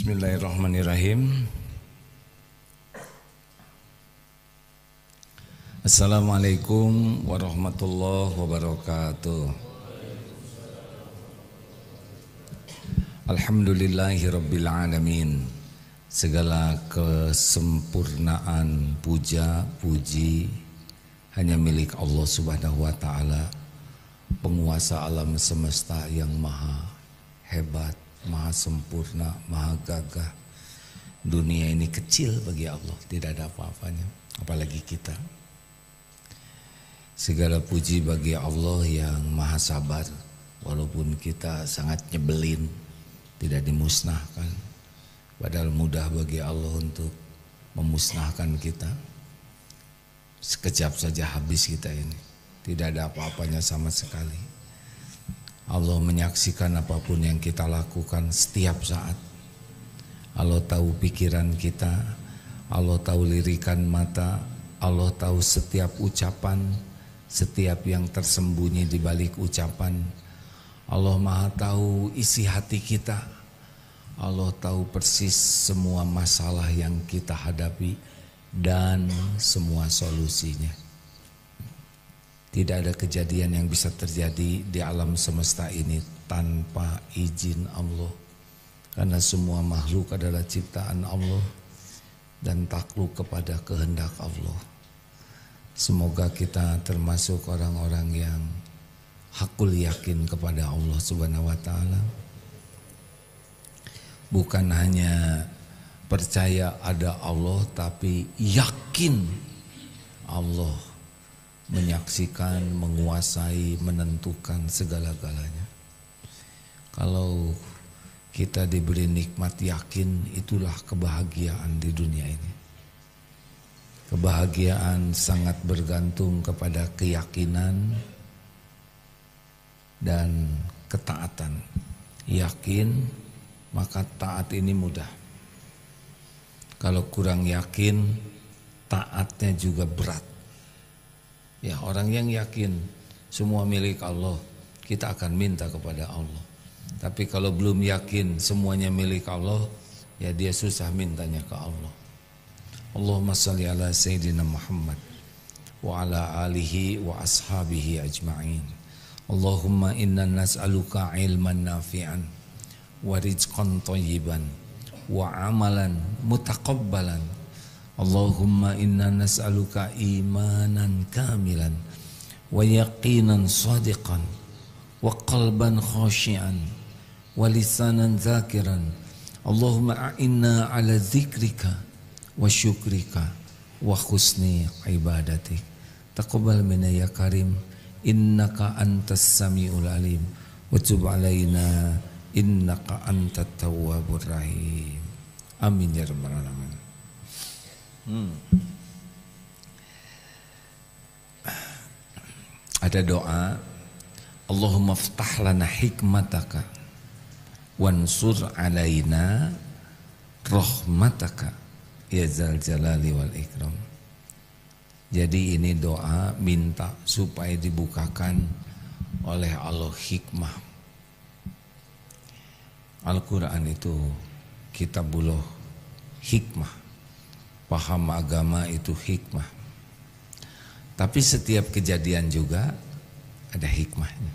Bismillahirrahmanirrahim. Assalamualaikum warahmatullahi wabarakatuh. Alhamdulillahirabbil alamin. Segala kesempurnaan, puja, puji hanya milik Allah Subhanahu wa taala, penguasa alam semesta yang maha hebat, maha sempurna, maha gagah. Dunia ini kecil bagi Allah, tidak ada apa-apanya, apalagi kita. Segala puji bagi Allah yang maha sabar, walaupun kita sangat nyebelin, tidak dimusnahkan. Padahal mudah bagi Allah untuk memusnahkan kita. Sekejap saja habis kita ini, tidak ada apa-apanya sama sekali. Allah menyaksikan apapun yang kita lakukan setiap saat. Allah tahu pikiran kita, Allah tahu lirikan mata, Allah tahu setiap ucapan, setiap yang tersembunyi di balik ucapan. Allah maha tahu isi hati kita. Allah tahu persis semua masalah yang kita hadapi dan semua solusinya. Tidak ada kejadian yang bisa terjadi di alam semesta ini tanpa izin Allah. Karena semua makhluk adalah ciptaan Allah dan takluk kepada kehendak Allah. Semoga kita termasuk orang-orang yang hakul yakin kepada Allah Subhanahu wa taala. Bukan hanya percaya ada Allah, tapi yakin Allah menyaksikan, menguasai, menentukan segala-galanya. Kalau kita diberi nikmat yakin, itulah kebahagiaan di dunia ini. Kebahagiaan sangat bergantung kepada keyakinan dan ketaatan. Yakin, maka taat ini mudah. Kalau kurang yakin, taatnya juga berat. Ya, orang yang yakin semua milik Allah, kita akan minta kepada Allah. Tapi kalau belum yakin semuanya milik Allah, ya dia susah mintanya ke Allah. Allahumma salli ala Sayyidina Muhammad wa ala alihi wa ashabihi ajma'in. Allahumma inna nas'aluka ilman nafi'an wa rizqan thayyiban wa amalan mutaqabbalan. Allahumma inna nas'aluka imanan kamilan wa yaqinan sadiqan wa qalban khashi'an wa lisanan zakiran. Allahumma a'inna ala zikrika wa syukrika wa husni ibadatik. Taqabbal minna ya karim, innaka antas samiul alim, wa tub alaina innaka antat tawwabur rahim. Amin ya rabbal alamin. Ada doa, Allahumma ftah lana hikmataka wansur alaina rahmataka ya zal jalali wal ikram. Jadi ini doa minta supaya dibukakan oleh Allah hikmah. Al-Quran itu kitabullah hikmah. Paham agama itu hikmah. Tapi setiap kejadian juga ada hikmahnya.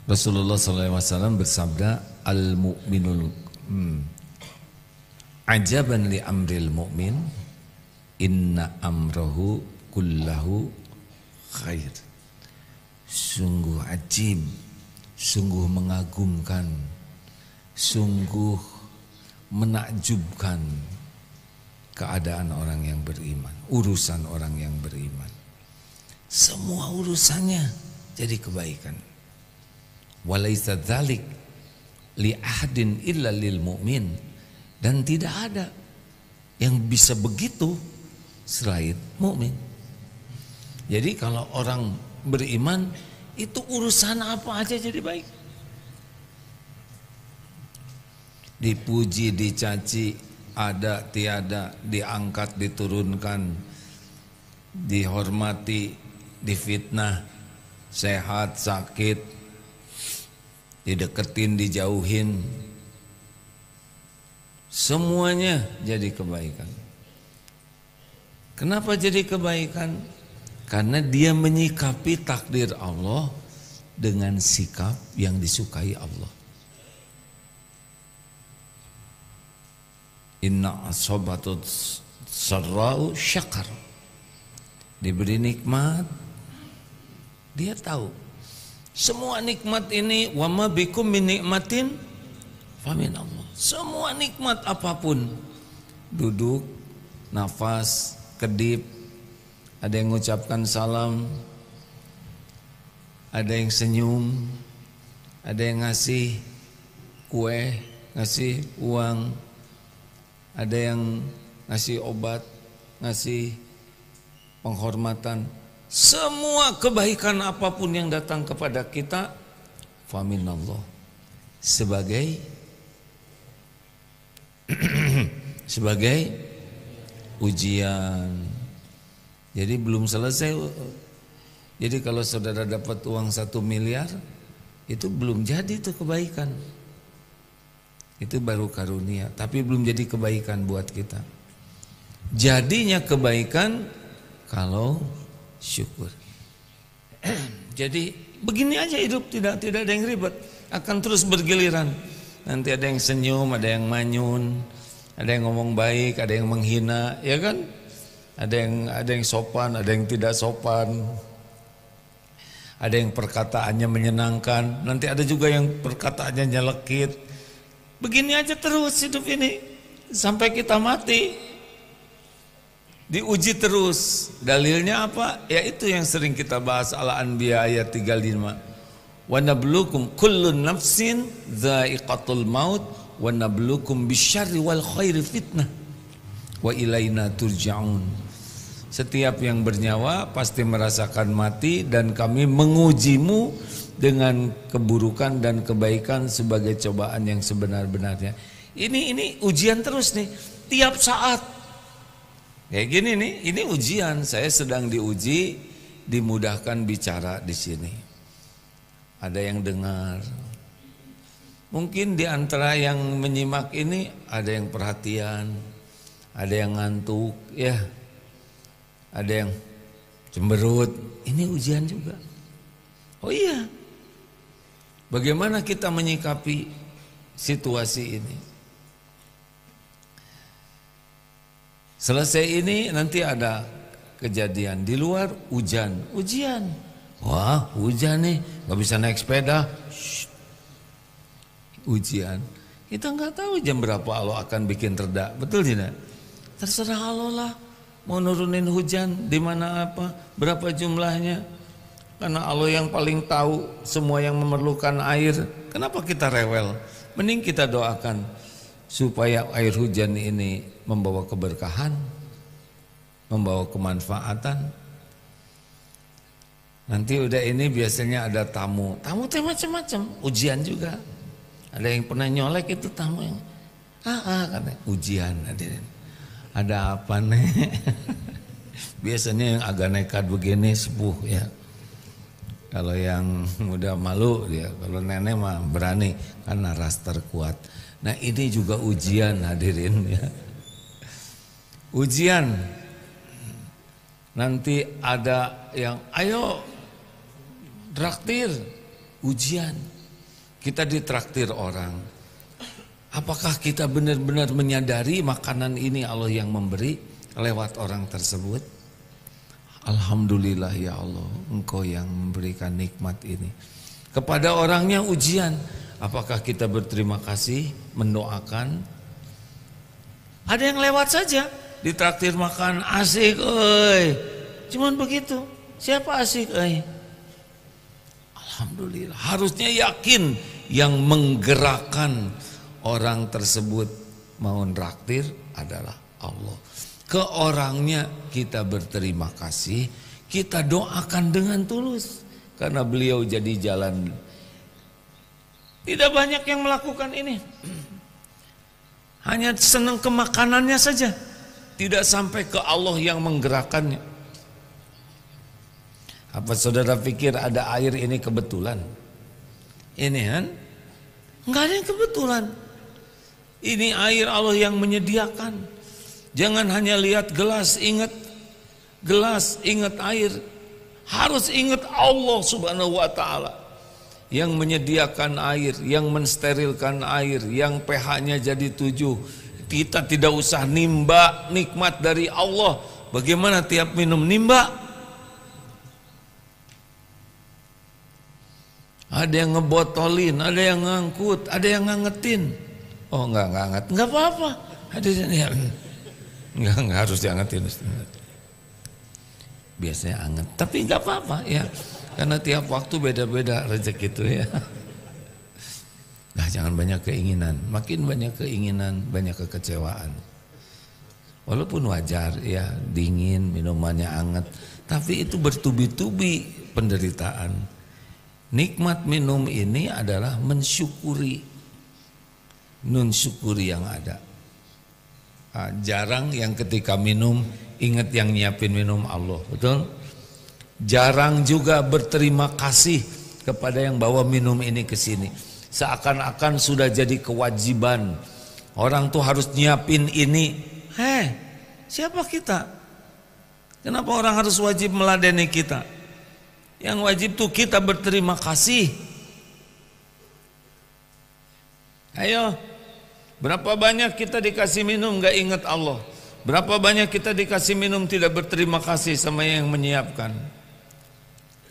Rasulullah SAW bersabda, al-mu'minul ajaban li amril mu'min, inna amrahu kullahu khair. Sungguh ajib, sungguh mengagumkan, sungguh menakjubkan keadaan orang yang beriman, urusan orang yang beriman. Semua urusannya jadi kebaikan. Walaisa dzalik li ahadin illa lil mu'min, dan tidak ada yang bisa begitu selain mukmin. Jadi kalau orang beriman itu urusan apa aja jadi baik. Dipuji, dicaci, ada, tiada, diangkat, diturunkan, dihormati, difitnah, sehat, sakit, dideketin, dijauhin, Semuanya jadi kebaikan. Kenapa jadi kebaikan? Karena dia menyikapi takdir Allah dengan sikap yang disukai Allah. Inna asobatut sarra'u syakar. Diberi nikmat, dia tahu semua nikmat ini wa ma bikum min nikmatin famin Allah. Semua nikmat apapun, duduk, nafas, kedip, ada yang mengucapkan salam, ada yang senyum, ada yang ngasih kue, ngasih uang, ada yang ngasih obat, ngasih penghormatan. Semua kebaikan apapun yang datang kepada kita, faminallah, sebagai sebagai ujian. Jadi belum selesai. Jadi kalau saudara dapat uang 1 miliar, itu belum jadi itu kebaikan. Itu baru karunia, tapi belum jadi kebaikan buat kita. Jadinya kebaikan kalau syukur. Jadi begini aja hidup, tidak ada yang ribet, akan terus bergiliran. Nanti ada yang senyum, ada yang manyun, ada yang ngomong baik, ada yang menghina, ya kan? Ada yang sopan, ada yang tidak sopan. Ada yang perkataannya menyenangkan, nanti ada juga yang perkataannya nyelekit. Begini aja terus hidup ini sampai kita mati. Diuji terus. Dalilnya apa? Ya itu yang sering kita bahas, Al-Anbiya ayat 35. Wa nabluukum kullu nafsin dha'iqatul maut wa nabluukum bisyarri wal khairi fitnah wa ilaina turja'un. Setiap yang bernyawa pasti merasakan mati, dan kami mengujimu dengan keburukan dan kebaikan sebagai cobaan yang sebenar-benarnya. Ini ujian terus nih, tiap saat. Kayak gini nih, ini ujian. Saya sedang diuji, dimudahkan bicara di sini. Ada yang dengar. Mungkin di antara yang menyimak ini ada yang perhatian, ada yang ngantuk, ya. Ada yang cemberut. Ini ujian juga. Oh iya. Bagaimana kita menyikapi situasi ini? Selesai ini nanti ada kejadian di luar, hujan, ujian. Wah, hujan nih, nggak bisa naik sepeda. Shh. Ujian. Kita nggak tahu jam berapa Allah akan bikin reda, betul tidak? Terserah Allah lah, mau nurunin hujan di mana apa, berapa jumlahnya. Karena Allah yang paling tahu semua yang memerlukan air. Kenapa kita rewel? Mending kita doakan supaya air hujan ini membawa keberkahan, membawa kemanfaatan. Nanti udah ini biasanya ada tamu teh macam-macam, ujian juga. Ada yang pernah nyolek itu tamu yang katanya ujian hadirin. Ada apa nih? Biasanya yang agak nekat begini sepuh ya. Kalau yang udah malu dia, kalau nenek mah berani karena ras terkuat. Nah ini juga ujian hadirin ya. Ujian. Nanti ada yang ayo traktir, ujian. Kita ditraktir orang. Apakah kita benar-benar menyadari makanan ini Allah yang memberi lewat orang tersebut? Alhamdulillah ya Allah, Engkau yang memberikan nikmat ini. Kepada orangnya ujian. Apakah kita berterima kasih, mendoakan? Ada yang lewat saja, ditraktir makan, asik, cuman begitu. Siapa asik, Alhamdulillah. Harusnya yakin yang menggerakkan orang tersebut mau traktir adalah Allah. Ke orangnya kita berterima kasih, kita doakan dengan tulus karena beliau jadi jalan. Tidak banyak yang melakukan ini. Hanya senang ke makanannya saja, tidak sampai ke Allah yang menggerakkannya. Apa saudara pikir ada air ini kebetulan? Ini kan enggak ada yang kebetulan. Ini air Allah yang menyediakan. Jangan hanya lihat gelas, ingat gelas, ingat air. Harus ingat Allah Subhanahu wa ta'ala yang menyediakan air, yang mensterilkan air, yang pH-nya jadi 7. Kita tidak usah nimba nikmat dari Allah. Bagaimana tiap minum nimba? Ada yang ngebotolin, ada yang ngangkut, ada yang ngangetin. Oh enggak anget, enggak apa-apa. Ada yang enggak harus diangetin. Biasanya anget, tapi enggak apa-apa ya. Karena tiap waktu beda-beda rezeki itu ya. Nah, jangan banyak keinginan. Makin banyak keinginan, banyak kekecewaan. Walaupun wajar ya, dingin, minumannya anget, tapi itu bertubi-tubi penderitaan. Nikmat minum ini adalah mensyukuri yang ada. Nah, jarang yang ketika minum ingat yang nyiapin minum Allah, betul? Jarang juga berterima kasih kepada yang bawa minum ini ke sini. Seakan-akan sudah jadi kewajiban. Orang tuh harus nyiapin ini. Siapa kita? Kenapa orang harus wajib meladeni kita? Yang wajib tuh kita berterima kasih. Ayo, berapa banyak kita dikasih minum gak ingat Allah? Berapa banyak kita dikasih minum tidak berterima kasih sama yang menyiapkan?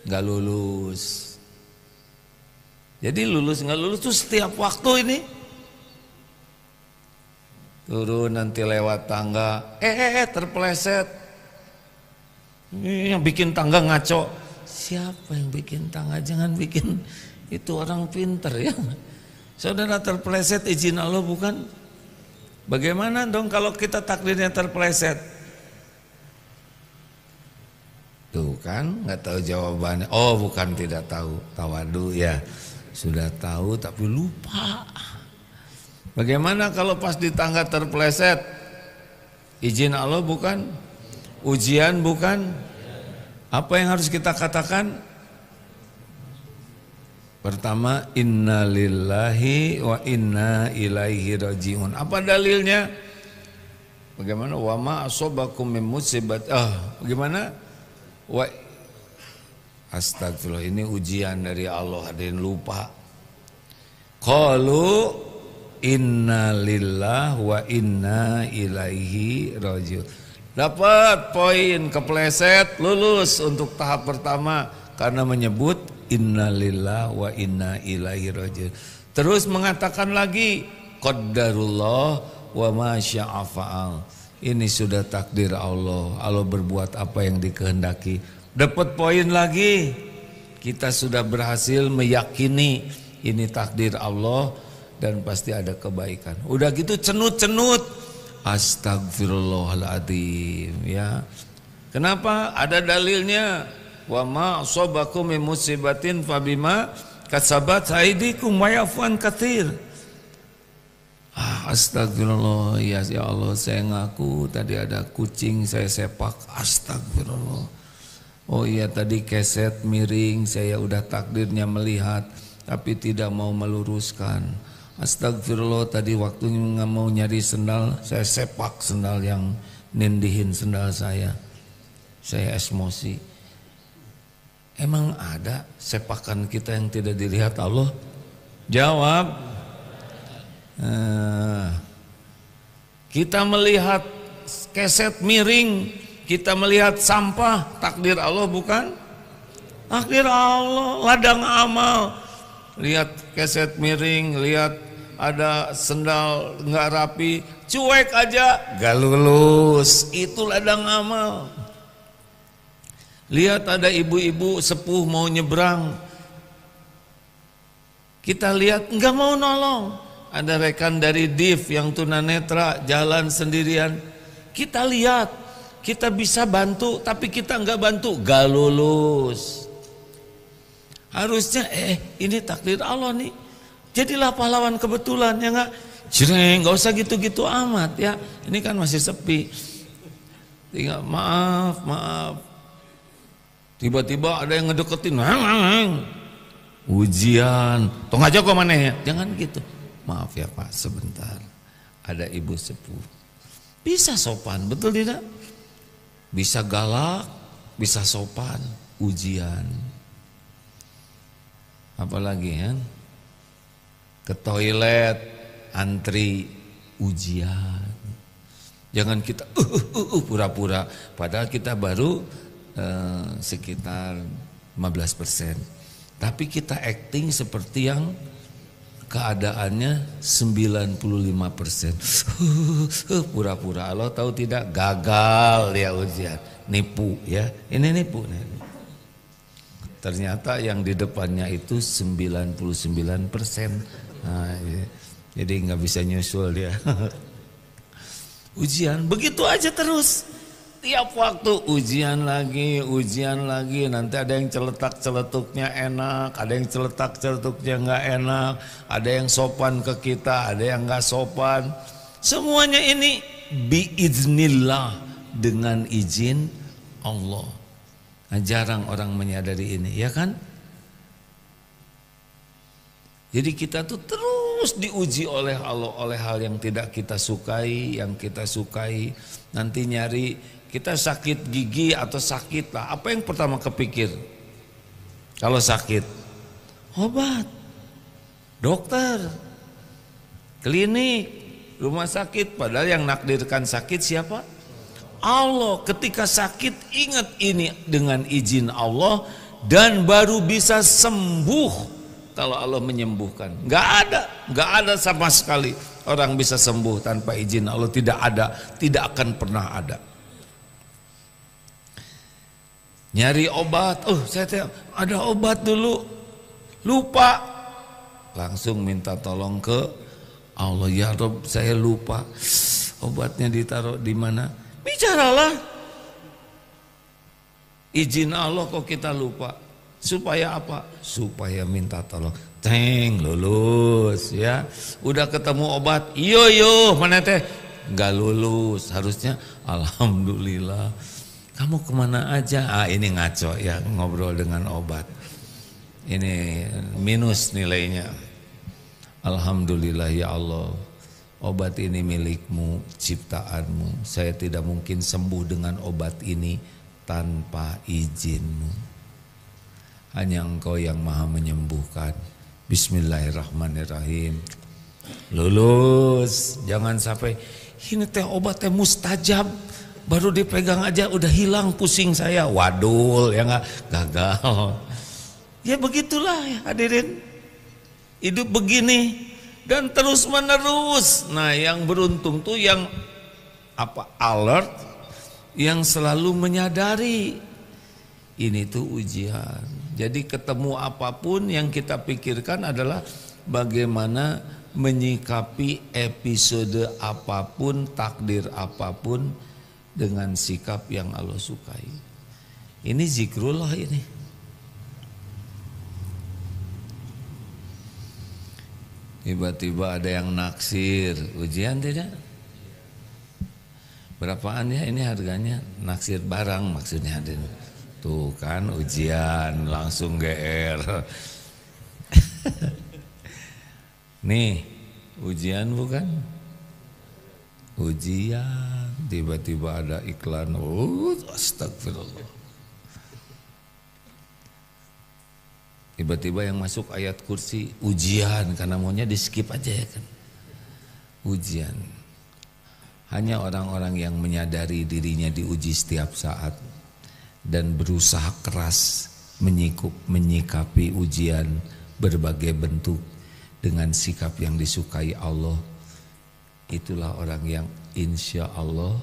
Gak lulus. Jadi lulus gak lulus tuh setiap waktu ini. Turun nanti lewat tangga, terpeleset. Yang bikin tangga ngaco. Siapa yang bikin tangga? Jangan bikin, itu orang pinter ya. Saudara terpeleset izin Allah bukan? Bagaimana dong kalau kita takdirnya terpeleset? Tuh kan nggak tahu jawabannya. Oh bukan tidak tahu, tawadu ya. Sudah tahu tapi lupa. Bagaimana kalau pas di tangga terpeleset? Izin Allah bukan? Ujian bukan? Apa yang harus kita katakan? Pertama, inna lillahi wa inna ilaihi rajiun. Apa dalilnya? Bagaimana? Wa ma asobakum min musibat. Bagaimana? Astagfirullah, ini ujian dari Allah, ada yang lupa. Qalu inna lillahi wa inna ilaihi rajiun. Dapat poin, kepleset, lulus untuk tahap pertama karena menyebut innalillahi wa inna ilaihi rajiun. Terus mengatakan lagi qaddarullah wa ma syaa fa'al. Ini sudah takdir Allah. Allah berbuat apa yang dikehendaki. Dapat poin lagi. Kita sudah berhasil meyakini ini takdir Allah dan pasti ada kebaikan. Udah gitu cenut-cenut. Astagfirullahaladzim ya. Kenapa? Ada dalilnya. Wa ma asabakum min musibatin fabima kasabat aydikum wa ya'fun katsir. Astagfirullah ya Allah, saya ngaku tadi ada kucing saya sepak. Astagfirullah. Oh iya tadi keset miring, saya udah takdirnya melihat tapi tidak mau meluruskan. Astagfirullah tadi waktu nggak mau nyari sendal, saya sepak sendal yang nindihin sendal saya emosi. Emang ada sepakan kita yang tidak dilihat Allah? Jawab. Kita melihat keset miring, kita melihat sampah, takdir Allah bukan? Takdir Allah, ladang amal. Lihat keset miring, lihat ada sendal nggak rapi, cuek aja, gak lulus. Itu ladang amal. Lihat ada ibu-ibu sepuh mau nyebrang, kita lihat nggak mau nolong. Ada rekan dari DIF yang tunanetra jalan sendirian, kita lihat, kita bisa bantu, tapi kita nggak bantu, gak lulus. Harusnya ini takdir Allah nih. Jadilah pahlawan kebetulan ya nggak? Nggak usah gitu-gitu amat ya. Ini kan masih sepi. Tinggal maaf. Tiba-tiba ada yang ngedeketin. Ujian. Tong aja kok mana ya? Jangan gitu. Maaf ya Pak, sebentar. ada ibu sepuh. Bisa sopan, betul tidak? Bisa galak, bisa sopan, ujian. Apalagi ya? Ke toilet, antri, ujian. Jangan kita pura-pura, padahal kita baru sekitar 15%. Tapi kita acting seperti yang keadaannya 95%. Pura-pura. Allah tahu tidak, gagal ya ujian. Nipu ya. Ini nipu. Ternyata yang di depannya itu 99%. Nah, jadi nggak bisa nyusul dia. Ujian begitu aja terus. Tiap waktu ujian lagi, nanti ada yang celetak-celetuknya enak, ada yang celetak-celetuknya nggak enak, ada yang sopan ke kita, ada yang nggak sopan. Semuanya ini biiznillah, dengan izin Allah. Nah, jarang orang menyadari ini, ya kan? Jadi kita tuh terus diuji oleh Allah oleh hal yang tidak kita sukai, yang kita sukai. Nanti nyari, kita sakit gigi atau sakit lah, apa yang pertama kepikir? Kalau sakit, obat, dokter, klinik, rumah sakit. Padahal yang nakdirkan sakit siapa? Allah. Ketika sakit, ingat ini dengan izin Allah, dan baru bisa sembuh kalau Allah menyembuhkan. Nggak ada sama sekali orang bisa sembuh tanpa izin Allah. Tidak ada, tidak akan pernah ada. Nyari obat, saya ada obat dulu, lupa, langsung minta tolong ke Allah. Ya Rob, saya lupa, obatnya ditaruh di mana? Bicaralah. Izin Allah kok kita lupa. Supaya apa? Supaya minta tolong. Teng, lulus ya. Udah ketemu obat, yo mana teh? Nggak lulus. Harusnya alhamdulillah. Kamu kemana aja? Ini ngaco ya, ngobrol dengan obat. Ini minus nilainya. Alhamdulillah ya Allah, obat ini milikmu, ciptaanmu. Saya tidak mungkin sembuh dengan obat ini tanpa izinmu. Hanya Engkau yang maha menyembuhkan. Bismillahirrahmanirrahim. Lulus. Jangan sampai ini teh obat teh mustajab, baru dipegang aja udah hilang pusing saya. Wadul ya nggak, gagal. Ya begitulah ya hadirin. Hidup begini dan terus menerus. Nah, yang beruntung tuh yang alert, yang selalu menyadari ini tuh ujian. Jadi ketemu apapun yang kita pikirkan adalah bagaimana menyikapi episode apapun, takdir apapun dengan sikap yang Allah sukai. Ini zikrullah ini. Tiba-tiba ada yang naksir, ujian tidak? Berapaan ya ini harganya? Naksir barang maksudnya. Tuh kan ujian, langsung GR. Nih ujian bukan? Ujian, tiba-tiba ada iklan. Astagfirullah. Tiba-tiba yang masuk ayat kursi, ujian, karena maunya di skip aja ya kan. Ujian. Hanya orang-orang yang menyadari dirinya diuji setiap saat dan berusaha keras menyikapi ujian berbagai bentuk dengan sikap yang disukai Allah, itulah orang yang insya Allah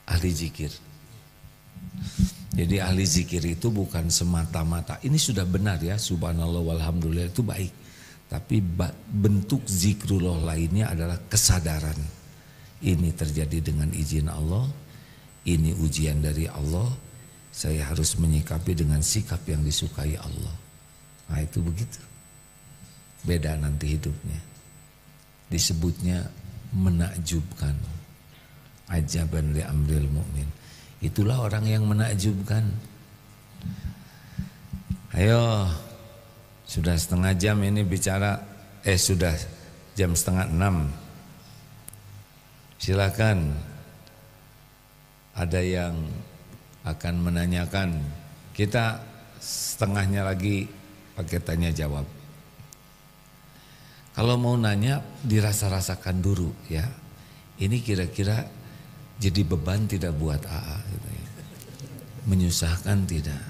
ahli zikir. Jadi ahli zikir itu bukan semata-mata ini sudah benar ya, subhanallah walhamdulillah, itu baik. Tapi bentuk zikrullah lainnya adalah kesadaran ini terjadi dengan izin Allah. Ini ujian dari Allah, saya harus menyikapi dengan sikap yang disukai Allah. Nah itu begitu. Beda nanti hidupnya. Disebutnya menakjubkan. Ajaban li amril mu'min. Itulah orang yang menakjubkan. Ayo, sudah setengah jam ini bicara, sudah jam 5:30. Silakan. Ada yang akan menanyakan. Kita setengahnya lagi pakai tanya jawab. Kalau mau nanya dirasa-rasakan dulu ya. Ini kira-kira jadi beban tidak buat AA gitu ya. Menyusahkan tidak.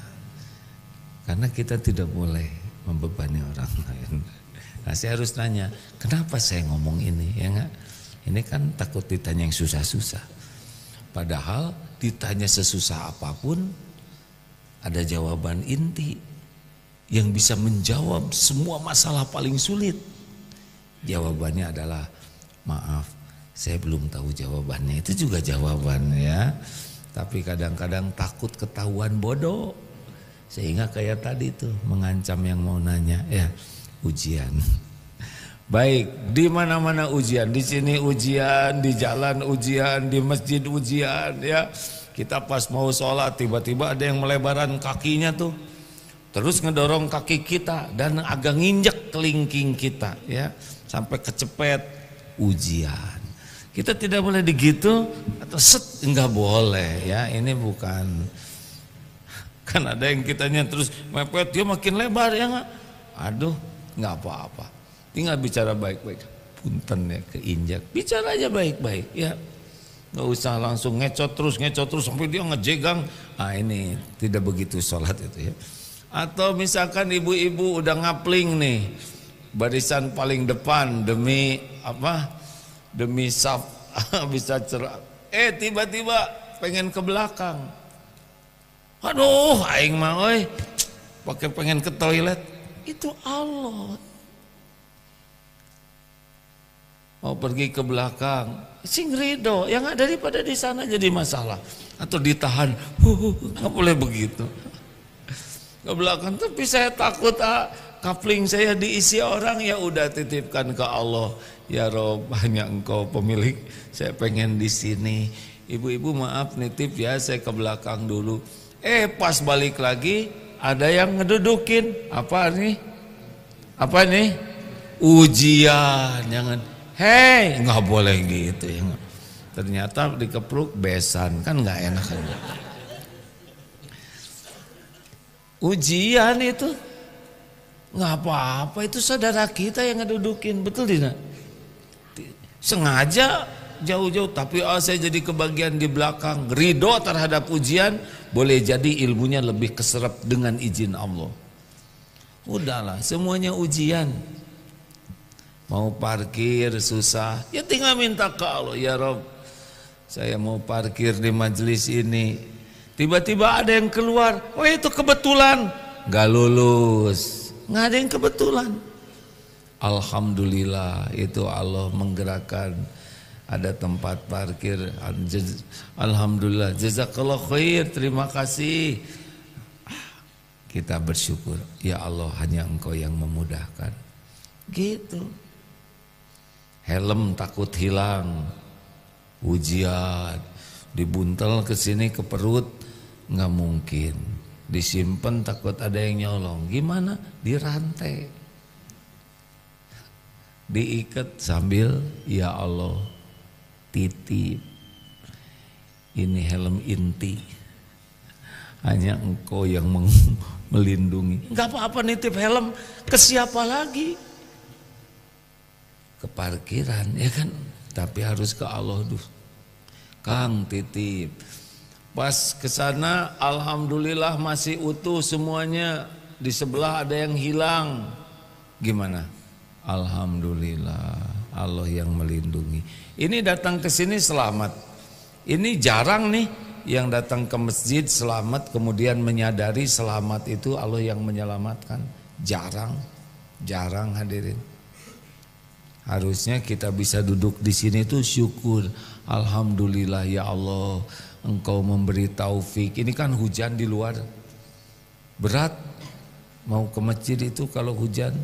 Karena kita tidak boleh membebani orang lain. Nah, saya harus nanya, kenapa saya ngomong ini ya enggak? Ini kan takut ditanya yang susah-susah. Padahal ditanya sesusah apapun ada jawaban inti yang bisa menjawab semua masalah paling sulit. Jawabannya adalah maaf, saya belum tahu jawabannya. Itu juga jawabannya ya. Tapi kadang-kadang takut ketahuan bodoh. Sehingga kayak tadi tuh mengancam yang mau nanya ya, ujian. Baik, di mana-mana ujian, di sini ujian, di jalan ujian, di masjid ujian ya. Kita pas mau sholat tiba-tiba ada yang melebaran kakinya tuh. Terus ngedorong kaki kita dan agak nginjek kelingking kita ya. Sampai kecepet, ujian. Kita tidak boleh digitu atau set, enggak boleh ya. Ini bukan. Kan ada yang kitanya terus mepet, dia makin lebar ya enggak? Aduh, enggak apa-apa. Tinggal bicara baik-baik. Punten ya keinjak. Bicara aja baik-baik ya. Enggak usah langsung ngecot terus sampai dia ngejegang. Ah ini tidak begitu sholat itu ya. Atau misalkan ibu-ibu udah ngapling nih. Barisan paling depan demi apa? Demi saf bisa cerah. Tiba-tiba pengen ke belakang. Aduh, aing mah euy. Pakai pengen ke toilet. Itu Allah. Mau pergi ke belakang, sing ridho, yang ada daripada di sana jadi masalah. Atau ditahan, nggak boleh begitu. Ke belakang, tapi saya takut kapling saya diisi orang, ya udah titipkan ke Allah. Ya Rob, hanya Engkau pemilik, saya pengen di sini. Ibu-ibu maaf nitip ya, saya ke belakang dulu. Pas balik lagi ada yang ngedudukin. Apa nih? Apa nih? Ujian. Jangan. Hei, nggak boleh gitu ya. Ternyata dikepruk besan, kan nggak enak kan. Ujian itu nggak apa-apa, itu saudara kita yang ngedudukin, betul tidak? Sengaja jauh-jauh, tapi saya jadi kebagian di belakang. Ridho terhadap ujian, boleh jadi ilmunya lebih keserap dengan izin Allah. Udahlah, semuanya ujian. Mau parkir susah, ya tinggal minta ke Allah, ya Rob, saya mau parkir di majelis ini. Tiba-tiba ada yang keluar, oh itu kebetulan, gak lulus, nggak ada yang kebetulan. Alhamdulillah, itu Allah menggerakkan. Ada tempat parkir, alhamdulillah, jazakallah khair, terima kasih. Kita bersyukur, ya Allah, hanya Engkau yang memudahkan. Gitu. Helm takut hilang, ujian, dibuntel ke sini ke perut, nggak mungkin. Disimpan takut ada yang nyolong, gimana? Dirantai, diikat sambil ya Allah titip, ini helm inti, hanya Engkau yang melindungi. Nggak apa-apa nitip helm, ke siapa lagi? Ke parkiran ya kan, tapi harus ke Allah dulu. Kang titip, pas ke sana alhamdulillah masih utuh semuanya, di sebelah ada yang hilang, gimana? Alhamdulillah, Allah yang melindungi. Ini datang ke sini selamat. Ini jarang nih yang datang ke masjid selamat kemudian menyadari selamat itu Allah yang menyelamatkan. Jarang hadirin. Harusnya kita bisa duduk di sini tuh syukur. Alhamdulillah ya Allah, Engkau memberi taufik. Ini kan hujan di luar, berat mau ke masjid itu kalau hujan.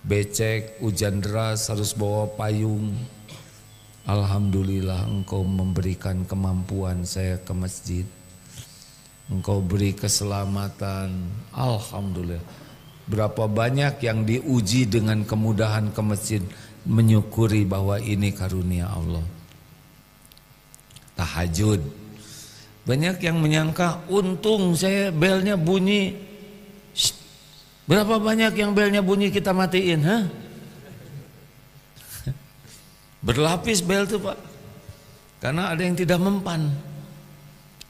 Becek, hujan deras, harus bawa payung. Alhamdulillah Engkau memberikan kemampuan saya ke masjid. Engkau beri keselamatan. Alhamdulillah. Berapa banyak yang diuji dengan kemudahan ke masjid, menyukuri bahwa ini karunia Allah. tahajud. Banyak yang menyangka untung saya belnya bunyi. Shh, berapa banyak yang belnya bunyi kita matiin, ha? Berlapis bel tuh Pak. Karena ada yang tidak mempan.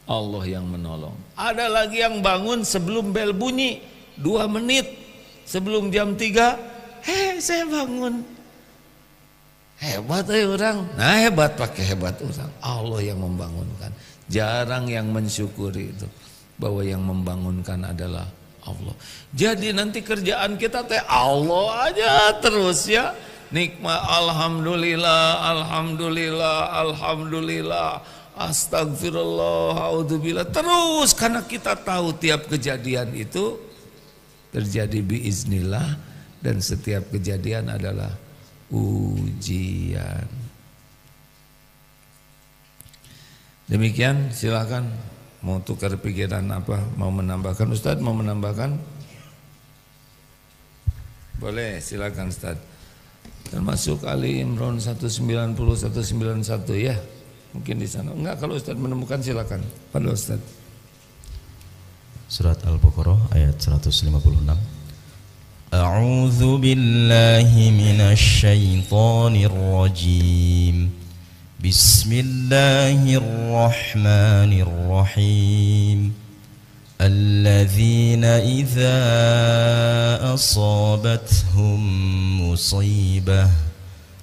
Allah yang menolong. Ada lagi yang bangun sebelum bel bunyi 2 menit sebelum jam 3. Saya bangun. Hebat orang. Nah hebat pakai hebat orang. Allah yang membangunkan. Jarang yang mensyukuri itu bahwa yang membangunkan adalah Allah. Jadi nanti kerjaan kita teh Allah aja terus ya. Nikmat alhamdulillah, alhamdulillah, alhamdulillah. Astagfirullah, a'udzubillah. Terus karena kita tahu tiap kejadian itu terjadi biiznillah dan setiap kejadian adalah ujian. Demikian, silakan mau tukar pikiran apa, mau menambahkan Ustadz, mau menambahkan? Boleh, silakan Ustadz. Termasuk Ali Imran 190 191 ya. Mungkin di sana. Enggak, kalau Ustadz menemukan silakan. Pada Ustadz. Surat Al-Baqarah ayat 156. A'udzu billahi minasy syaithanir rajim. Bismillahirrahmanirrahim. Alladzina idza asabathum musibah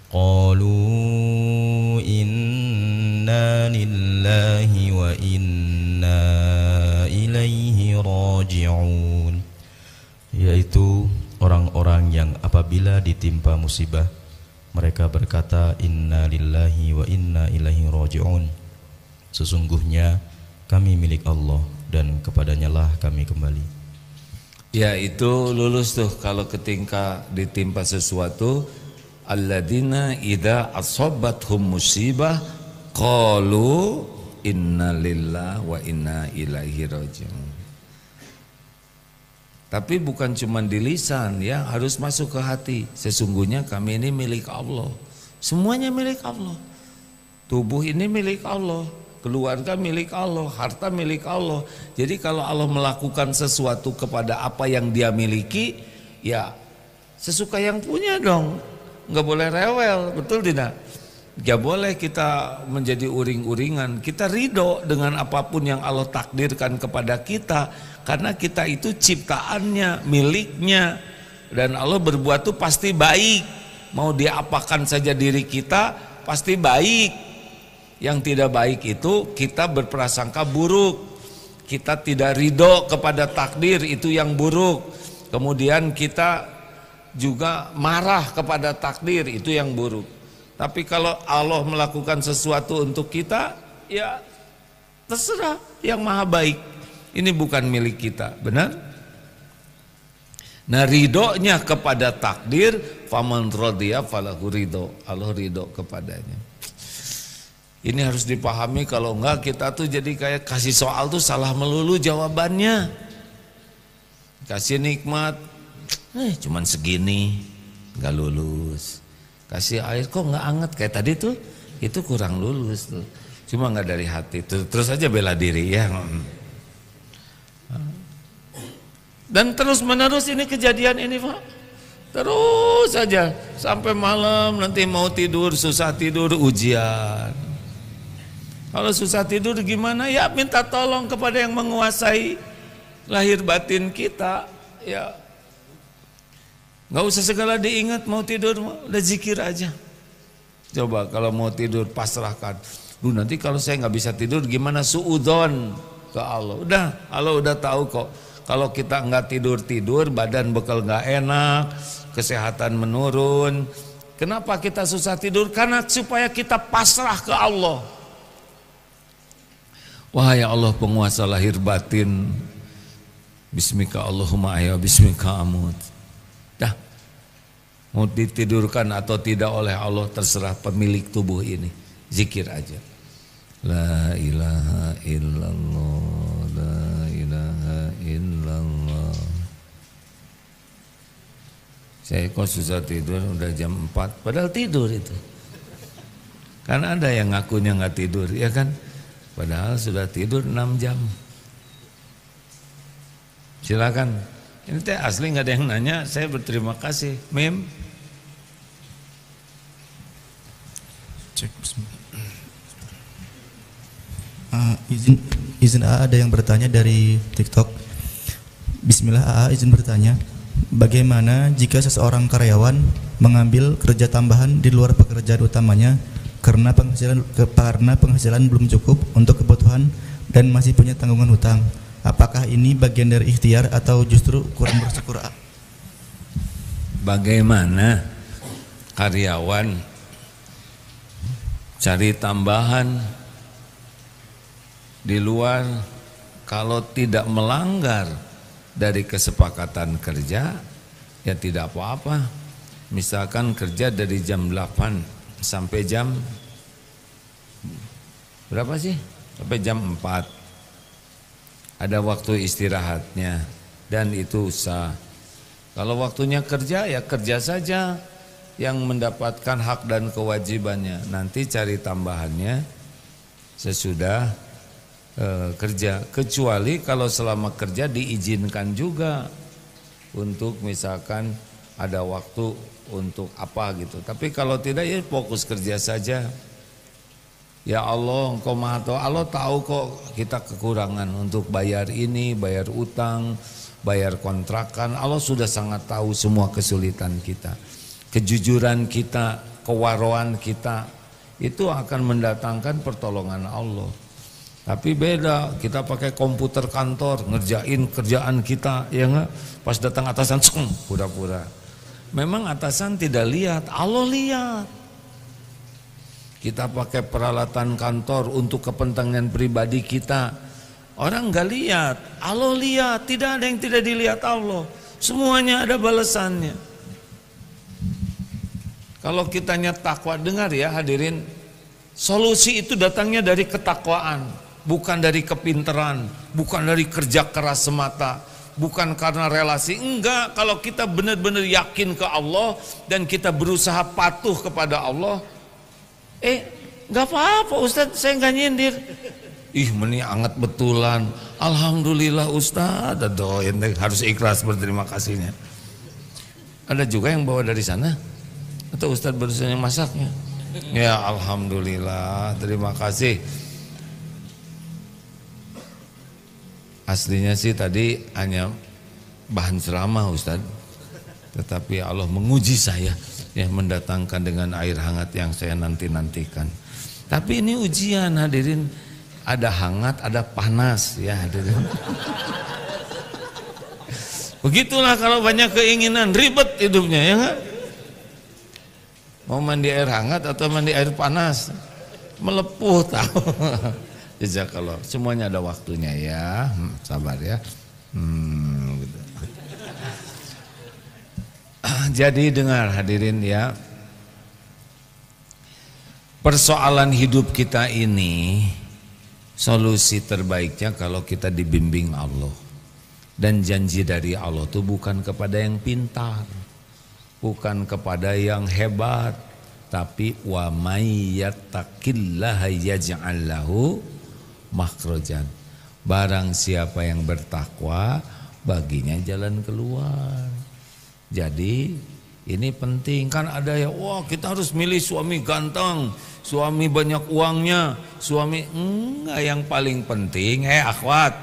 qalu inna lillahi wa inna ilaihi raji'un. Yaitu orang-orang yang apabila ditimpa musibah mereka berkata inna lillahi wa inna ilaihi raji'un. Sesungguhnya kami milik Allah dan kepadanya lah kami kembali. Ya itu lulus tuh kalau ketika ditimpa sesuatu. Alladzina idza asabathum musibah qalu inna lillahi wa inna ilaihi raji'un. Tapi bukan cuma di lisan ya, harus masuk ke hati. Sesungguhnya kami ini milik Allah. Semuanya milik Allah. Tubuh ini milik Allah, keluarga milik Allah, harta milik Allah. Jadi kalau Allah melakukan sesuatu kepada apa yang dia miliki, ya sesuka yang punya dong. Nggak boleh rewel, betul tidak? Nggak boleh kita menjadi uring-uringan. Kita ridho dengan apapun yang Allah takdirkan kepada kita, karena kita itu ciptaannya, miliknya, dan Allah berbuat itu pasti baik. Mau diapakan saja diri kita pasti baik. Yang tidak baik itu kita berprasangka buruk, kita tidak ridho kepada takdir, itu yang buruk. Kemudian kita juga marah kepada takdir, itu yang buruk. Tapi kalau Allah melakukan sesuatu untuk kita, ya terserah, yang maha baik. Ini bukan milik kita, benar? Nah ridhonya kepada takdir, faman radiya falahu ridho, Allah ridho kepadanya. Ini harus dipahami, kalau enggak kita tuh jadi kayak kasih soal tuh salah melulu jawabannya. Kasih nikmat, cuman segini, nggak lulus. Kasih air kok nggak anget kayak tadi tuh, itu kurang lulus tuh. Cuma nggak dari hati. Terus aja bela diri ya. Dan terus menerus ini kejadian ini Pak. Terus saja sampai malam, nanti mau tidur susah tidur, ujian. Kalau susah tidur gimana? Ya minta tolong kepada yang menguasai lahir batin kita. Ya nggak usah segala diingat, mau tidur udah zikir aja. Coba kalau mau tidur pasrahkan. Nanti kalau saya nggak bisa tidur gimana? Suudzon ke Allah. Udah, Allah udah tahu kok. Kalau kita nggak tidur, badan bekal nggak enak, kesehatan menurun. Kenapa kita susah tidur? Karena supaya kita pasrah ke Allah. Wahai Allah penguasa lahir batin, bismika Allahumma ahya, bismika amut. Dah, mau ditidurkan atau tidak oleh Allah terserah pemilik tubuh ini. Zikir aja. La ilaha illallah, la ilaha illallah. Saya kok susah tidur udah jam 4, padahal tidur itu. Karena ada yang ngakunya nggak tidur, ya kan? Padahal sudah tidur 6 jam. Silakan. Ini teh asli nggak ada yang nanya, saya berterima kasih. Mim. Cek. Izin AA ada yang bertanya dari TikTok. Bismillah, AA izin bertanya, bagaimana jika seseorang karyawan mengambil kerja tambahan di luar pekerjaan utamanya karena penghasilan belum cukup untuk kebutuhan dan masih punya tanggungan hutang? Apakah ini bagian dari ikhtiar atau justru kurang bersyukur? Bagaimana karyawan cari tambahan di luar kalau tidak melanggar dari kesepakatan kerja ya tidak apa-apa. Misalkan kerja dari jam 8 sampai jam berapa sih? Sampai jam 4. Ada waktu istirahatnya dan itu sah. Kalau waktunya kerja ya kerja saja yang mendapatkan hak dan kewajibannya. Nanti cari tambahannya sesudah kerja. Kecuali kalau selama kerja diizinkan juga untuk misalkan ada waktu untuk apa gitu. Tapi kalau tidak ya fokus kerja saja. Ya Allah, Engkau Maha Tahu. Allah tahu kok kita kekurangan untuk bayar ini, bayar utang, bayar kontrakan. Allah sudah sangat tahu semua kesulitan kita. Kejujuran kita, kewaraan kita itu akan mendatangkan pertolongan Allah. Tapi beda, kita pakai komputer kantor ngerjain kerjaan kita, ya enggak? Pas datang atasan, pura-pura. Memang atasan tidak lihat, Allah lihat. Kita pakai peralatan kantor untuk kepentingan pribadi kita. Orang enggak lihat, Allah lihat. Tidak ada yang tidak dilihat Allah. Semuanya ada balasannya. Kalau kitanya takwa, dengar ya hadirin, solusi itu datangnya dari ketakwaan, bukan dari kepinteran, bukan dari kerja keras semata, bukan karena relasi. Enggak, kalau kita benar-benar yakin ke Allah dan kita berusaha patuh kepada Allah, enggak apa-apa Ustadz, saya enggak nyindir. Ih, meni anget betulan. Alhamdulillah Ustadz, doain harus ikhlas berterima kasihnya. Ada juga yang bawa dari sana atau Ustadz barusan yang masaknya? Ya alhamdulillah, terima kasih. Aslinya sih tadi hanya bahan ceramah Ustadz, tetapi Allah menguji saya ya, mendatangkan dengan air hangat yang saya nanti-nantikan. Tapi ini ujian hadirin, ada hangat, ada panas ya hadirin. Begitulah kalau banyak keinginan, ribet hidupnya ya enggak? Mau mandi air hangat atau mandi air panas, melepuh tahu. Jazakallah, semuanya ada waktunya ya, sabar ya. Gitu. Jadi dengar hadirin ya, persoalan hidup kita ini solusi terbaiknya kalau kita dibimbing Allah. Dan janji dari Allah itu bukan kepada yang pintar, bukan kepada yang hebat, tapi wa may yattaqillaha yaj'al lahu makhrajan. Barang siapa yang bertakwa, baginya jalan keluar. Jadi ini penting, kan ada ya, wah kita harus milih suami ganteng, suami banyak uangnya, suami enggak. Yang paling penting akhwat,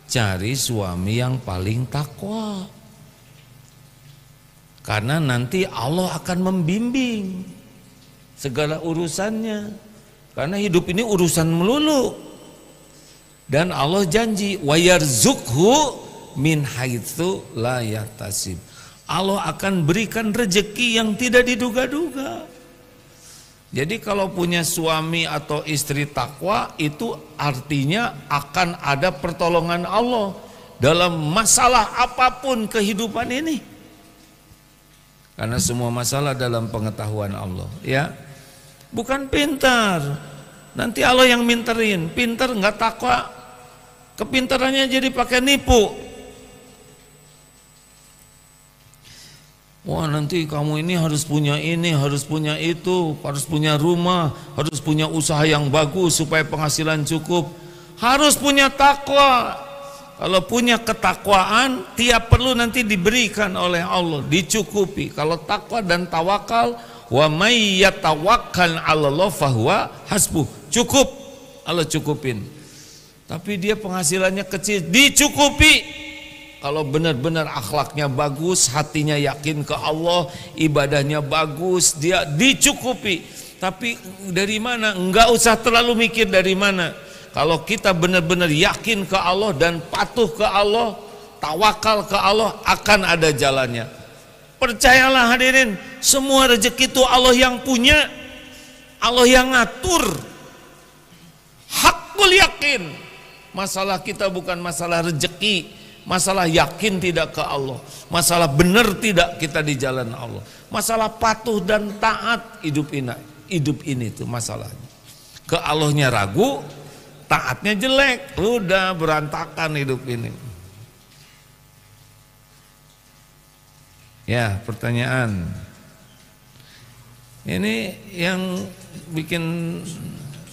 cari suami yang paling takwa. Karena nanti Allah akan membimbing segala urusannya. Karena hidup ini urusan melulu. Dan Allah janji wa yarzukhu min haitsu la yahtasib. Allah akan berikan rezeki yang tidak diduga-duga. Jadi kalau punya suami atau istri takwa, itu artinya akan ada pertolongan Allah dalam masalah apapun kehidupan ini. Karena semua masalah dalam pengetahuan Allah, ya. Bukan pintar. Nanti Allah yang minterin. Pintar enggak takwa, kepintarannya jadi pakai nipu. Wah, nanti kamu ini harus punya ini, harus punya itu, harus punya rumah, harus punya usaha yang bagus supaya penghasilan cukup. Harus punya takwa. Kalau punya ketakwaan, tiap perlu nanti diberikan oleh Allah, dicukupi. Kalau takwa dan tawakal, wa may yatawakkal 'alallah fahuwa hasbuh. Cukup, Allah cukupin. Tapi dia penghasilannya kecil, dicukupi. Kalau benar-benar akhlaknya bagus, hatinya yakin ke Allah, ibadahnya bagus, dia dicukupi. Tapi dari mana? Enggak usah terlalu mikir dari mana. Kalau kita benar-benar yakin ke Allah dan patuh ke Allah, tawakal ke Allah, akan ada jalannya. Percayalah hadirin, semua rezeki itu Allah yang punya, Allah yang ngatur. Hakul yakin. Masalah kita bukan masalah rezeki, masalah yakin tidak ke Allah, masalah benar tidak kita di jalan Allah, masalah patuh dan taat hidup ini itu masalahnya. Ke Allahnya ragu, taatnya jelek, udah berantakan hidup ini. Ya, pertanyaan. Ini yang bikin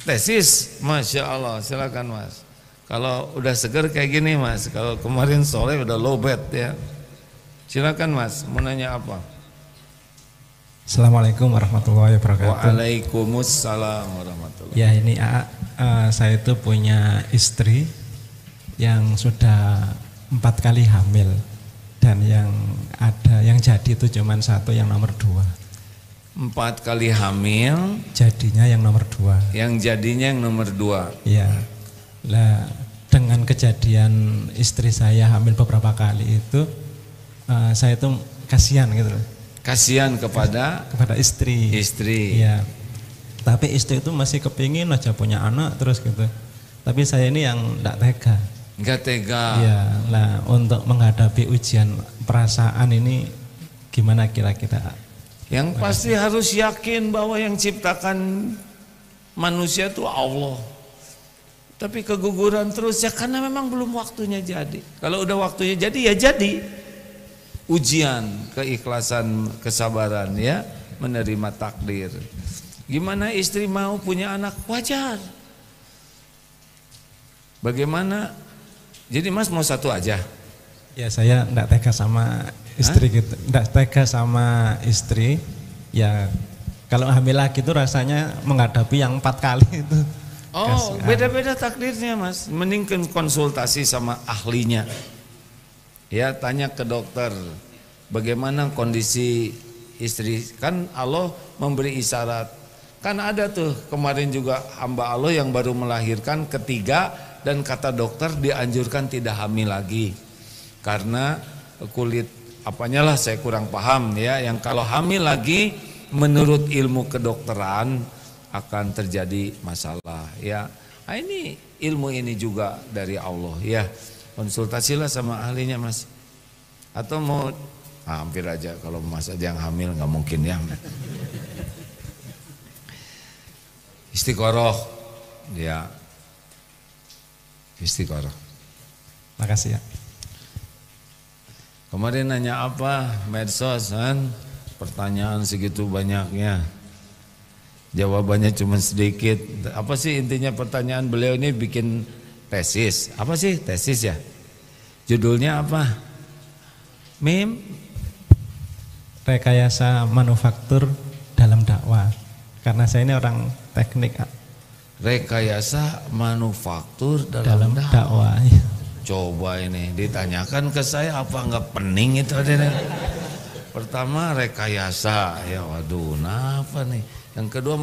tesis, Masya Allah, silakan Mas. Kalau udah seger kayak gini Mas, kalau kemarin sore udah lowbat ya. Silakan Mas, mau nanya apa? Assalamualaikum warahmatullahi wabarakatuh. Waalaikumsalam warahmatullahi. Ya ini saya itu punya istri yang sudah 4 kali hamil dan yang jadi itu cuma 1 yang nomor 2. 4 kali hamil, jadinya yang nomor 2. Yang jadinya yang nomor 2. Ya. Lah dengan kejadian istri saya hamil beberapa kali itu saya itu kasihan gitu loh. Kasihan kepada istri. Ya. Tapi istri itu masih kepingin aja punya anak terus gitu. Tapi saya ini yang enggak tega. Enggak tega. Ya, lah untuk menghadapi ujian perasaan ini gimana kira-kira? Yang pasti harus yakin bahwa yang ciptakan manusia itu Allah. Tapi keguguran terus ya karena memang belum waktunya jadi. Kalau udah waktunya jadi ya jadi. Ujian, keikhlasan, kesabaran ya, menerima takdir. Gimana istri mau punya anak? Wajar. Bagaimana? Jadi Mas mau 1 aja? Ya saya enggak tega sama istri gitu. Enggak tega sama istri. Ya kalau hamil lagi itu rasanya menghadapi yang 4 kali itu. Oh, beda-beda takdirnya Mas. Mending konsultasi sama ahlinya. Ya, tanya ke dokter. Bagaimana kondisi istri? Kan Allah memberi isyarat. Kan ada tuh kemarin juga hamba Allah yang baru melahirkan ketiga dan kata dokter dianjurkan tidak hamil lagi. Karena kulit apanya lah saya kurang paham ya. Yang kalau hamil lagi menurut ilmu kedokteran akan terjadi masalah ya. Nah, ini ilmu ini juga dari Allah ya. Konsultasilah sama ahlinya Mas. Atau mau hampir aja kalau Mas aja yang hamil nggak mungkin ya. Istiqoroh ya. Istiqoroh. Makasih ya. Kemarin nanya apa? Medsos kan? Pertanyaan segitu banyaknya. Jawabannya cuma sedikit. Apa sih intinya pertanyaan beliau ini bikin tesis? Apa sih tesis ya? Judulnya apa? Mim? Rekayasa manufaktur dalam dakwah. Karena saya ini orang teknik. Rekayasa manufaktur dalam dakwah. Coba ini ditanyakan ke saya apa enggak pening itu ada. Pertama rekayasa ya, waduh, apa nih? Yang kedua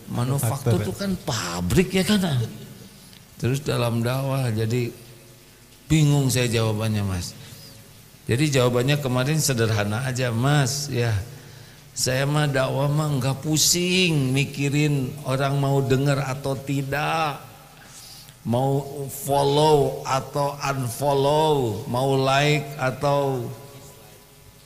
manufaktur itu kan pabrik ya kan. Terus dalam dakwah, jadi bingung saya jawabannya Mas. Jadi jawabannya kemarin sederhana aja Mas ya. Saya mah dakwah mah enggak pusing mikirin orang mau dengar atau tidak, mau follow atau unfollow, mau like atau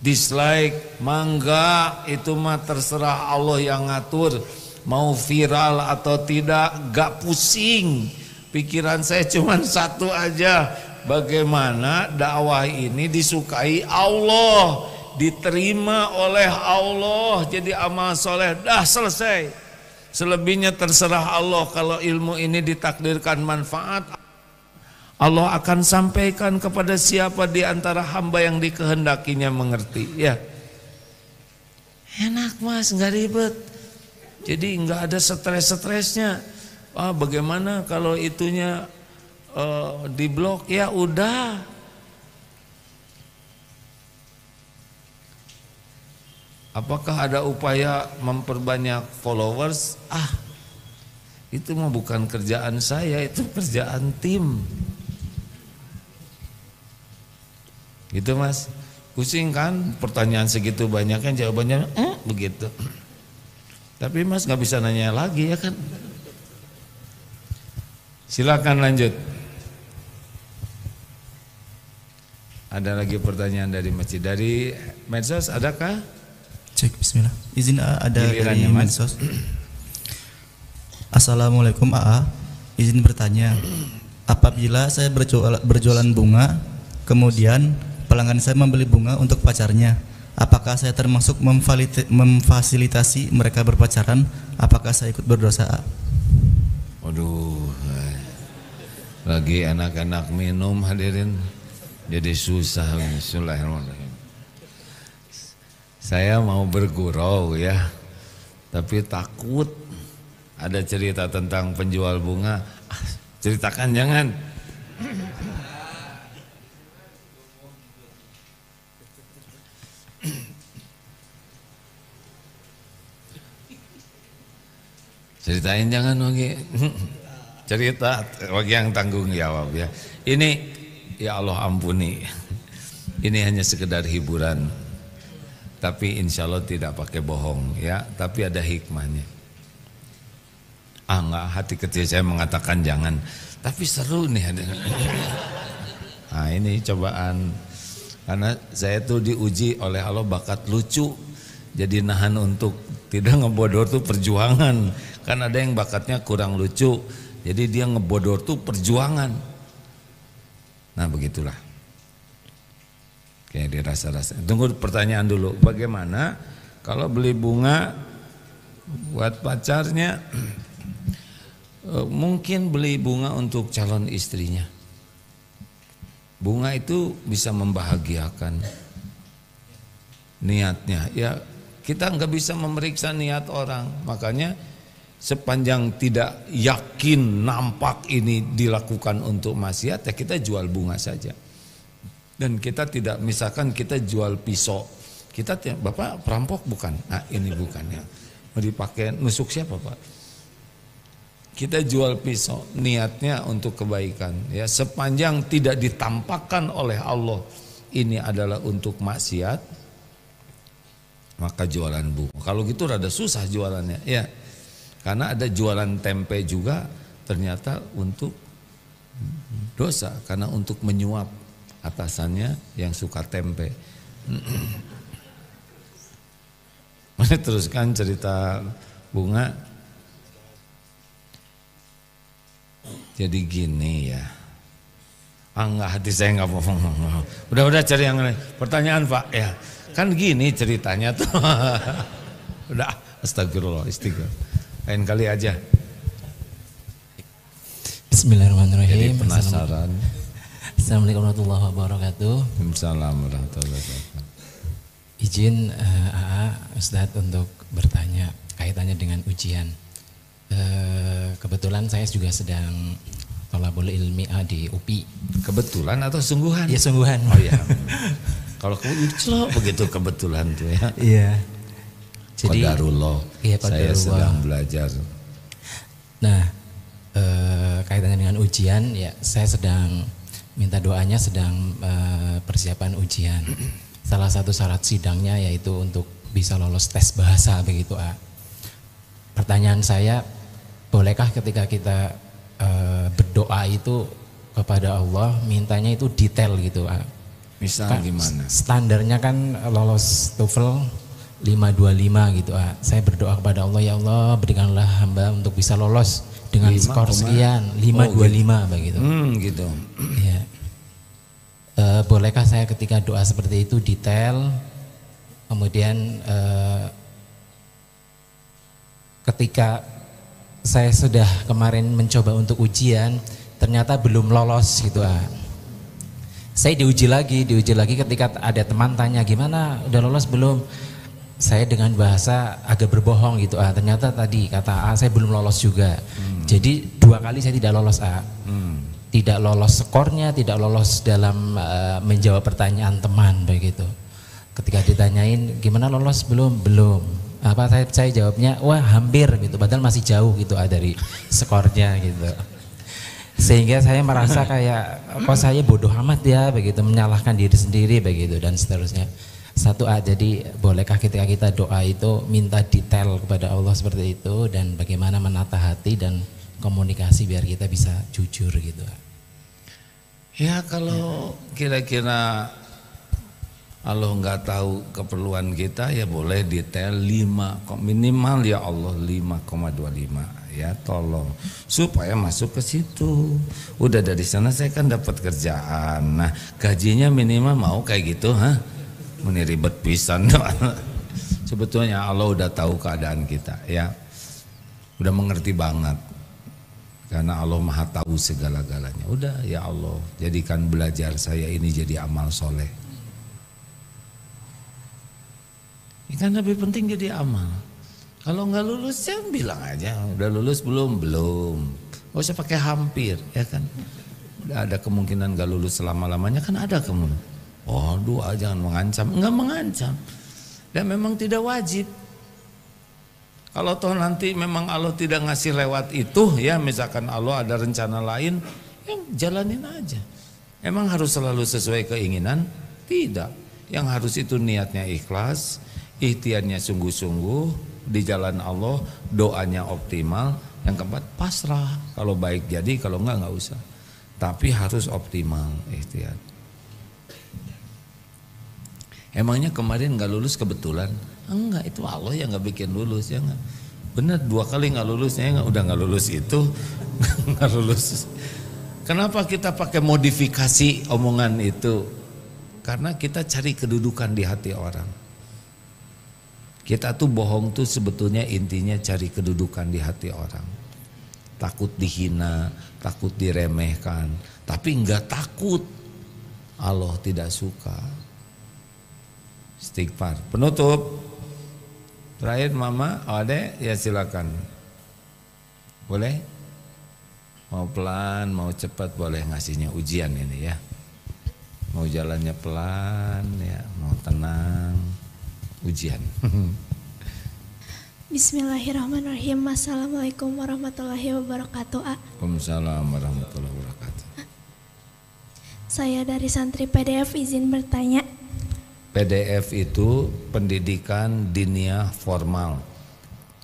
dislike, mangga itu mah terserah Allah yang ngatur. Mau viral atau tidak, gak pusing. Pikiran saya cuma 1 aja, bagaimana dakwah ini disukai Allah, diterima oleh Allah, jadi amal soleh, dah selesai. Selebihnya terserah Allah. Kalau ilmu ini ditakdirkan manfaat, Allah akan sampaikan kepada siapa di antara hamba yang dikehendakinya mengerti. Ya, enak mas, nggak ribet. Jadi nggak ada stres-stresnya. Bagaimana kalau itunya diblok? Ya udah. Apakah ada upaya memperbanyak followers? Itu mah bukan kerjaan saya, itu kerjaan tim. Gitu mas. Pusing kan pertanyaan segitu banyaknya, jawabannya begitu. Tapi mas nggak bisa nanya lagi ya kan. Silakan lanjut. Ada lagi pertanyaan dari masjid, dari medsos adakah? Cek, bismillah. Izin AA ada dari Gilirannya, Mas. medsos. Assalamualaikum AA. Izin bertanya, apabila saya berjualan bunga, kemudian pelanggan saya membeli bunga untuk pacarnya, apakah saya termasuk memfasilitasi mereka berpacaran? Apakah saya ikut berdosa? Waduh, lagi anak-anak minum hadirin, jadi susah. Bismillahirrahmanirrahim. Saya mau bergurau ya, tapi takut ada cerita tentang penjual bunga. Ceritakan jangan. Ceritain jangan Wagi. Cerita Wagi yang tanggung jawab ya. Ini ya Allah ampuni. Ini hanya sekedar hiburan. Tapi insya Allah tidak pakai bohong ya. Tapi ada hikmahnya. Enggak, hati kecil saya mengatakan jangan. Tapi seru nih. Nah ini cobaan. Karena saya tuh diuji oleh Allah bakat lucu. Jadi nahan untuk tidak ngebodor tuh perjuangan. Kan ada yang bakatnya kurang lucu. Jadi dia ngebodor tuh perjuangan. Nah begitulah. Kayak dirasa-rasa. Tunggu pertanyaan dulu. Bagaimana kalau beli bunga buat pacarnya? Mungkin beli bunga untuk calon istrinya. Bunga itu bisa membahagiakan niatnya. Ya kita nggak bisa memeriksa niat orang. Makanya sepanjang tidak yakin nampak ini dilakukan untuk maksiat, ya kita jual bunga saja. Dan kita tidak, misalkan kita jual pisau, kita Bapak perampok bukan? Nah ini bukan ya, mau dipakai nusuk siapa Pak? Kita jual pisau, niatnya untuk kebaikan ya. Sepanjang tidak ditampakkan oleh Allah ini adalah untuk maksiat, maka jualan bunga. Kalau gitu rada susah jualannya ya. Karena ada jualan tempe juga ternyata untuk dosa, karena untuk menyuap atasannya yang suka tempe. Mari teruskan cerita bunga. Jadi gini ya. Enggak, hati saya enggak mau. Udah cari yang lain. Pertanyaan Pak ya. Kan gini ceritanya tuh. Udah, astagfirullah, istighfar. Lain kali aja. Bismillahirrahmanirrahim. Jadi penasaran. Assalamualaikum warahmatullahi wabarakatuh. Waalaikumsalam warahmatullahi wabarakatuh. Izin AA Ustadz untuk bertanya kaitannya dengan ujian. Kebetulan saya juga sedang thalabul ilmi di UPI. Kebetulan atau sungguhan? Ya sungguhan. Oh iya. Kalau begitu kebetulan tuh ya. Iya. Jadi Qadarullah. Iya, Saya qadarullah. sedang belajar. Nah, kaitannya dengan ujian ya, saya sedang minta doanya, sedang persiapan ujian. Salah satu syarat sidangnya yaitu untuk bisa lolos tes bahasa begitu A. Pertanyaan saya, bolehkah ketika kita berdoa itu kepada Allah mintanya itu detail gitu A? Misal gimana? Standarnya kan lolos TOEFL 525 gitu A. Saya berdoa kepada Allah, ya Allah berikanlah hamba untuk bisa lolos dengan skor sekian 525 begitu. Gitu. Ya. bolehkah saya ketika doa seperti itu detail, kemudian ketika saya sudah kemarin mencoba untuk ujian ternyata belum lolos gitu. Saya diuji lagi ketika ada teman tanya gimana udah lolos belum, saya dengan bahasa agak berbohong gitu. Ternyata tadi kata saya belum lolos juga. Jadi 2 kali saya tidak lolos. Tidak lolos skornya, tidak lolos dalam menjawab pertanyaan teman begitu. Ketika ditanyain gimana lolos belum saya jawabnya wah hampir gitu, padahal masih jauh gitu dari skornya gitu. Sehingga saya merasa kayak kok saya bodoh amat ya begitu, menyalahkan diri sendiri begitu dan seterusnya. Jadi bolehkah ketika kita doa itu minta detail kepada Allah seperti itu, dan bagaimana menata hati dan komunikasi biar kita bisa jujur gitu. Ya kalau kira-kira Allah nggak tahu keperluan kita ya boleh detail 5 minimal ya Allah 5,25 ya tolong supaya masuk ke situ. Udah dari sana saya kan dapat kerjaan. Nah gajinya minimal mau kayak gitu Meni ribet pisan. Sebetulnya Allah udah tahu keadaan kita ya. Udah mengerti banget. Karena Allah Maha tahu segala-galanya. Udah ya Allah jadikan belajar saya ini jadi amal soleh. Kan lebih penting jadi amal. Kalau nggak lulus ya bilang aja udah lulus belum, nggak usah pakai hampir ya kan. Udah ada kemungkinan nggak lulus selama-lamanya kan ada kemungkinan. Oh doa jangan mengancam, nggak mengancam. Dan memang tidak wajib. Kalau toh nanti memang Allah tidak ngasih lewat itu ya, misalkan Allah ada rencana lain, ya jalanin aja. Emang harus selalu sesuai keinginan? Tidak. Yang harus itu niatnya ikhlas, ikhtiarnya sungguh-sungguh di jalan Allah, doanya optimal. Yang keempat pasrah, kalau baik jadi, kalau enggak usah. Tapi harus optimal ikhtiar. Emangnya kemarin nggak lulus kebetulan? Enggak, itu Allah yang nggak bikin lulus ya enggak. Benar 2 kali nggak lulus ya enggak, udah nggak lulus itu nggak lulus. Kenapa kita pakai modifikasi omongan itu? Karena kita cari kedudukan di hati orang. Kita tuh bohong tuh sebetulnya intinya cari kedudukan di hati orang. Takut dihina, takut diremehkan, tapi enggak takut Allah tidak suka. Istighfar. Penutup. Terakhir Mama, Ade, ya silakan. Boleh? Mau pelan, mau cepat boleh, ngasihnya ujian ini ya. Mau jalannya pelan ya, mau tenang, ujian. Bismillahirrahmanirrahim. Assalamualaikum warahmatullahi wabarakatuh. Waalaikumsalam warahmatullahi wabarakatuh. Saya dari santri PDF izin bertanya. PDF itu pendidikan diniyah formal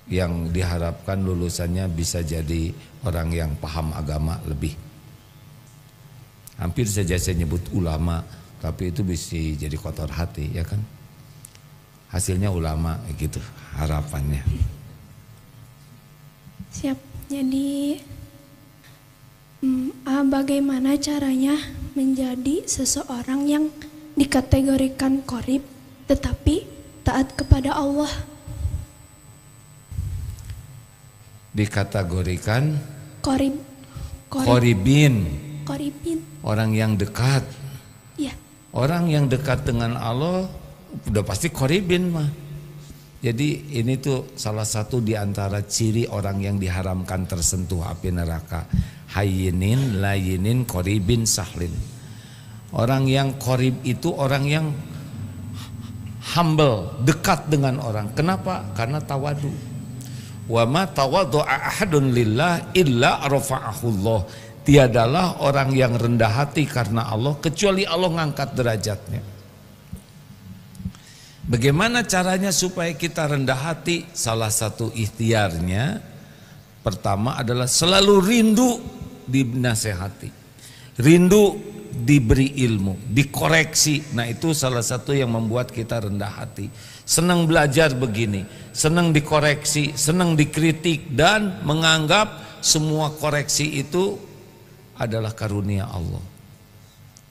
yang diharapkan lulusannya bisa jadi orang yang paham agama lebih. Hampir saja saya nyebut ulama, tapi itu bisa jadi kotor hati ya kan. Hasilnya ulama gitu harapannya. Siap. Jadi bagaimana caranya menjadi seseorang yang dikategorikan qorib tetapi taat kepada Allah? Dikategorikan qoribin. Orang yang dekat. Ya. Orang yang dekat dengan Allah udah pasti qoribin mah. Jadi ini tuh salah satu di antara ciri orang yang diharamkan tersentuh api neraka. Hayyinin, layinin, qoribin, sahlin. Orang yang qorib itu orang yang humble, dekat dengan orang. Kenapa? Karena tawadu. Wa ma tawaddu'a ahadun lillah illa rafa'ahullah. Tiadalah orang yang rendah hati karena Allah kecuali Allah ngangkat derajatnya. Bagaimana caranya supaya kita rendah hati? Salah satu ikhtiarnya pertama adalah selalu rindu dinasehati, rindu diberi ilmu, dikoreksi. Nah itu salah satu yang membuat kita rendah hati. Senang belajar begini, senang dikoreksi, senang dikritik, dan menganggap semua koreksi itu adalah karunia Allah.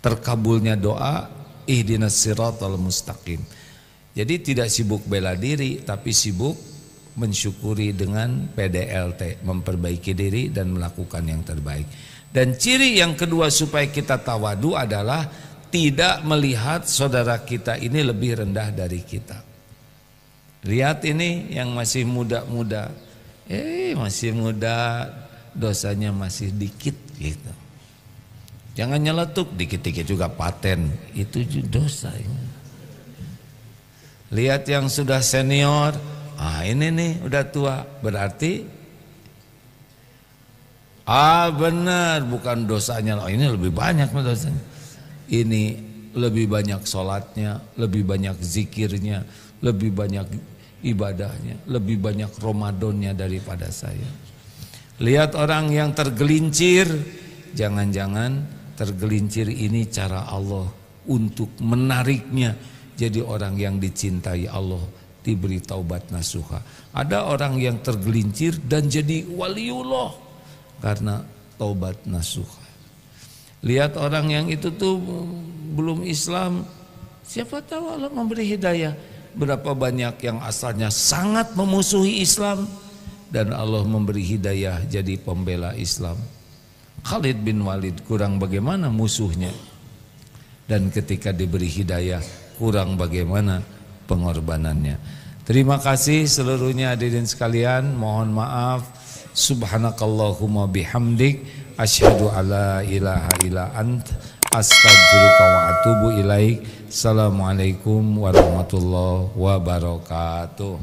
terkabulnya doa, ihdinas siratal mustaqim. Jadi tidak sibuk bela diri, tapi sibuk mensyukuri dengan PDLT, memperbaiki diri dan melakukan yang terbaik. Dan ciri yang kedua supaya kita tawadu adalah tidak melihat saudara kita ini lebih rendah dari kita. Lihat ini yang masih muda-muda, masih muda, dosanya masih dikit gitu. Jangan nyeletuk, dikit-dikit juga paten, itu dosa. Lihat yang sudah senior, ini nih udah tua, berarti benar, bukan dosanya, ini lebih banyak dosanya. Ini lebih banyak sholatnya, lebih banyak zikirnya, lebih banyak ibadahnya, lebih banyak Ramadannya daripada saya. Lihat orang yang tergelincir, jangan-jangan tergelincir ini cara Allah untuk menariknya jadi orang yang dicintai Allah, diberi taubat nasuha. Ada orang yang tergelincir dan jadi waliullah karena taubat nasuha. Lihat orang yang itu tuh belum Islam, siapa tahu Allah memberi hidayah. Berapa banyak yang asalnya sangat memusuhi Islam dan Allah memberi hidayah jadi pembela Islam. Khalid bin Walid kurang bagaimana musuhnya, dan ketika diberi hidayah kurang bagaimana pengorbanannya. Terima kasih seluruhnya hadirin sekalian, mohon maaf. Subhanakallahumma bihamdik, asyhadu alla ilaha illa ant, astaghfiruka wa atubu ilaik. Assalamualaikum warahmatullahi wabarakatuh.